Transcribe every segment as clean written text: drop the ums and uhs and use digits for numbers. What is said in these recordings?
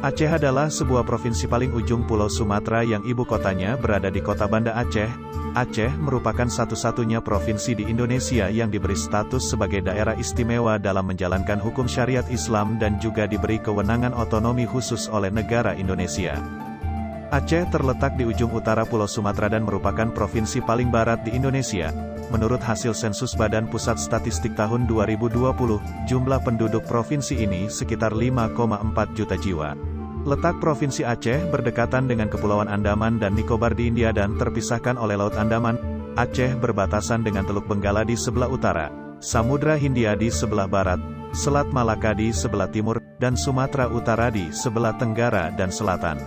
Aceh adalah sebuah provinsi paling ujung Pulau Sumatera yang ibu kotanya berada di Kota Banda Aceh. Aceh merupakan satu-satunya provinsi di Indonesia yang diberi status sebagai daerah istimewa dalam menjalankan hukum syariat Islam dan juga diberi kewenangan otonomi khusus oleh negara Indonesia. Aceh terletak di ujung utara Pulau Sumatera dan merupakan provinsi paling barat di Indonesia. Menurut hasil sensus Badan Pusat Statistik tahun 2020, jumlah penduduk provinsi ini sekitar 5,4 juta jiwa. Letak Provinsi Aceh berdekatan dengan Kepulauan Andaman dan Nicobar di India dan terpisahkan oleh Laut Andaman. Aceh berbatasan dengan Teluk Benggala di sebelah utara, Samudra Hindia di sebelah barat, Selat Malaka di sebelah timur, dan Sumatera Utara di sebelah tenggara dan selatan.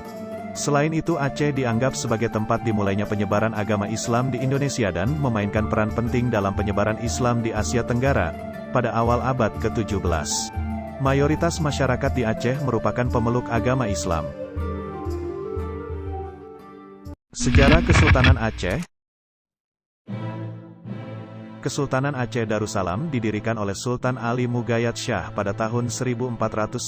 Selain itu Aceh dianggap sebagai tempat dimulainya penyebaran agama Islam di Indonesia dan memainkan peran penting dalam penyebaran Islam di Asia Tenggara pada awal abad ke-17. Mayoritas masyarakat di Aceh merupakan pemeluk agama Islam. Sejarah Kesultanan Aceh. Kesultanan Aceh Darussalam didirikan oleh Sultan Ali Mughayat Shah pada tahun 1496.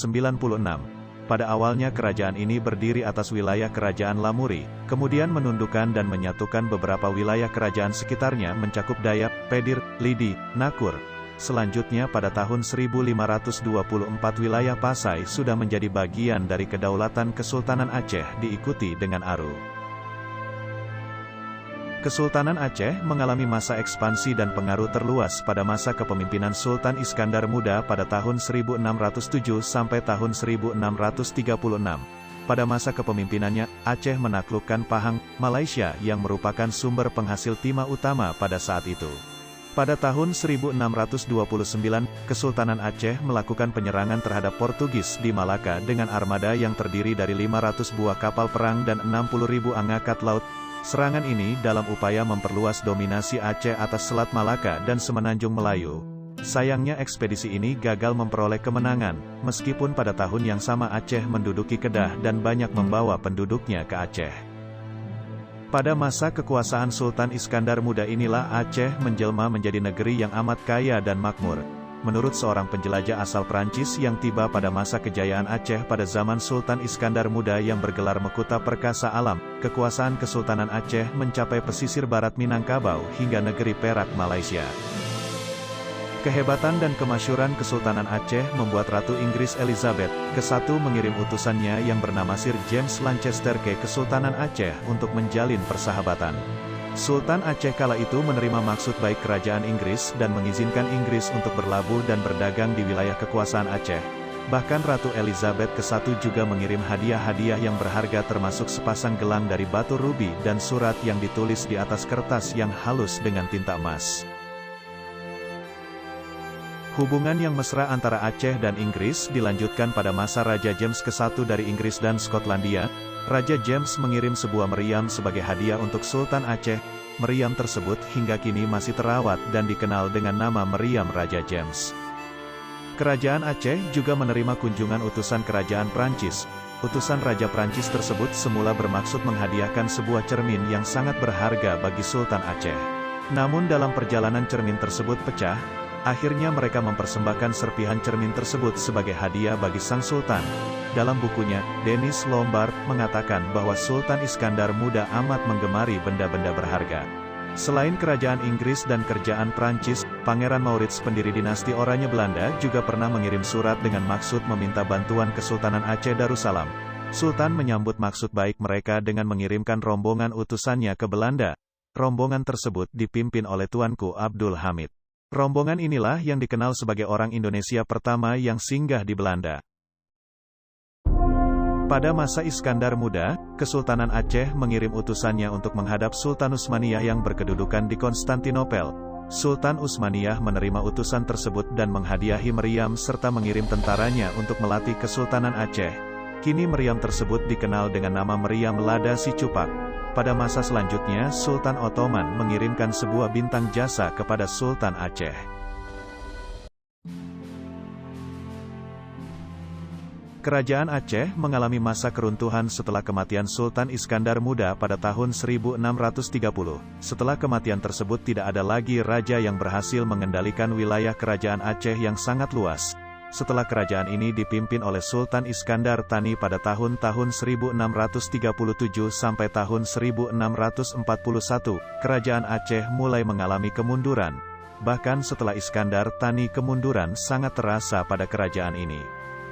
Pada awalnya kerajaan ini berdiri atas wilayah kerajaan Lamuri, kemudian menundukkan dan menyatukan beberapa wilayah kerajaan sekitarnya mencakup Dayak, Pedir, Lidi, Nakur. Selanjutnya pada tahun 1524 wilayah Pasai sudah menjadi bagian dari kedaulatan Kesultanan Aceh diikuti dengan Aru. Kesultanan Aceh mengalami masa ekspansi dan pengaruh terluas pada masa kepemimpinan Sultan Iskandar Muda pada tahun 1607 sampai tahun 1636. Pada masa kepemimpinannya, Aceh menaklukkan Pahang, Malaysia yang merupakan sumber penghasil timah utama pada saat itu. Pada tahun 1629, Kesultanan Aceh melakukan penyerangan terhadap Portugis di Malaka dengan armada yang terdiri dari 500 buah kapal perang dan 60.000 angkat laut. Serangan ini dalam upaya memperluas dominasi Aceh atas Selat Malaka dan Semenanjung Melayu. Sayangnya ekspedisi ini gagal memperoleh kemenangan, meskipun pada tahun yang sama Aceh menduduki Kedah dan banyak membawa penduduknya ke Aceh. Pada masa kekuasaan Sultan Iskandar Muda inilah Aceh menjelma menjadi negeri yang amat kaya dan makmur. Menurut seorang penjelajah asal Prancis yang tiba pada masa kejayaan Aceh pada zaman Sultan Iskandar Muda yang bergelar Mekuta Perkasa Alam, kekuasaan Kesultanan Aceh mencapai pesisir barat Minangkabau hingga negeri Perak, Malaysia. Kehebatan dan kemasyhuran Kesultanan Aceh membuat Ratu Inggris Elizabeth ke-1 mengirim utusannya yang bernama Sir James Lancaster ke Kesultanan Aceh untuk menjalin persahabatan. Sultan Aceh kala itu menerima maksud baik kerajaan Inggris dan mengizinkan Inggris untuk berlabuh dan berdagang di wilayah kekuasaan Aceh. Bahkan Ratu Elizabeth ke-1 juga mengirim hadiah-hadiah yang berharga termasuk sepasang gelang dari batu rubi dan surat yang ditulis di atas kertas yang halus dengan tinta emas. Hubungan yang mesra antara Aceh dan Inggris dilanjutkan pada masa Raja James ke-1 dari Inggris dan Skotlandia. Raja James mengirim sebuah meriam sebagai hadiah untuk Sultan Aceh. Meriam tersebut hingga kini masih terawat dan dikenal dengan nama meriam Raja James. Kerajaan Aceh juga menerima kunjungan utusan kerajaan Prancis. Utusan Raja Prancis tersebut semula bermaksud menghadiahkan sebuah cermin yang sangat berharga bagi Sultan Aceh. Namun dalam perjalanan cermin tersebut pecah. Akhirnya mereka mempersembahkan serpihan cermin tersebut sebagai hadiah bagi sang sultan. Dalam bukunya, Denis Lombard mengatakan bahwa Sultan Iskandar Muda amat menggemari benda-benda berharga. Selain kerajaan Inggris dan kerajaan Prancis, Pangeran Maurits pendiri dinasti Oranye Belanda juga pernah mengirim surat dengan maksud meminta bantuan Kesultanan Aceh Darussalam. Sultan menyambut maksud baik mereka dengan mengirimkan rombongan utusannya ke Belanda. Rombongan tersebut dipimpin oleh Tuanku Abdul Hamid. Rombongan inilah yang dikenal sebagai orang Indonesia pertama yang singgah di Belanda. Pada masa Iskandar Muda, Kesultanan Aceh mengirim utusannya untuk menghadap Sultan Utsmaniyah yang berkedudukan di Konstantinopel. Sultan Utsmaniyah menerima utusan tersebut dan menghadiahi meriam serta mengirim tentaranya untuk melatih Kesultanan Aceh. Kini meriam tersebut dikenal dengan nama meriam Lada Si Cupak. Pada masa selanjutnya Sultan Ottoman mengirimkan sebuah bintang jasa kepada Sultan Aceh. Kerajaan Aceh mengalami masa keruntuhan setelah kematian Sultan Iskandar Muda pada tahun 1630. Setelah kematian tersebut tidak ada lagi raja yang berhasil mengendalikan wilayah kerajaan Aceh yang sangat luas. setelah kerajaan ini dipimpin oleh Sultan Iskandar Thani pada tahun-tahun 1637 sampai tahun 1641, kerajaan Aceh mulai mengalami kemunduran. Bahkan setelah Iskandar Thani kemunduran sangat terasa pada kerajaan ini.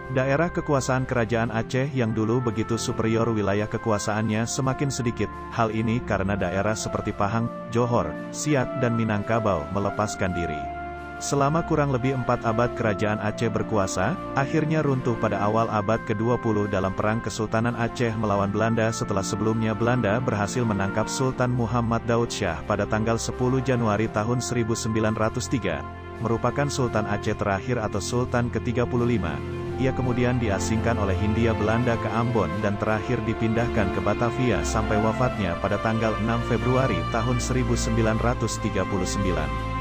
Daerah kekuasaan kerajaan Aceh yang dulu begitu superior wilayah kekuasaannya semakin sedikit, hal ini karena daerah seperti Pahang, Johor, Siak dan Minangkabau melepaskan diri. Selama kurang lebih 4 abad kerajaan Aceh berkuasa, akhirnya runtuh pada awal abad ke-20 dalam Perang Kesultanan Aceh melawan Belanda setelah sebelumnya Belanda berhasil menangkap Sultan Muhammad Daud Shah pada tanggal 10 Januari tahun 1903, merupakan Sultan Aceh terakhir atau Sultan ke-35. Ia kemudian diasingkan oleh Hindia Belanda ke Ambon dan terakhir dipindahkan ke Batavia sampai wafatnya pada tanggal 6 Februari tahun 1939.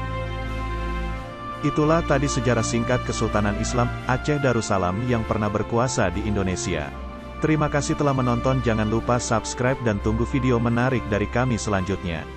Itulah tadi sejarah singkat Kesultanan Islam Aceh Darussalam yang pernah berkuasa di Indonesia. Terima kasih telah menonton, jangan lupa subscribe dan tunggu video menarik dari kami selanjutnya.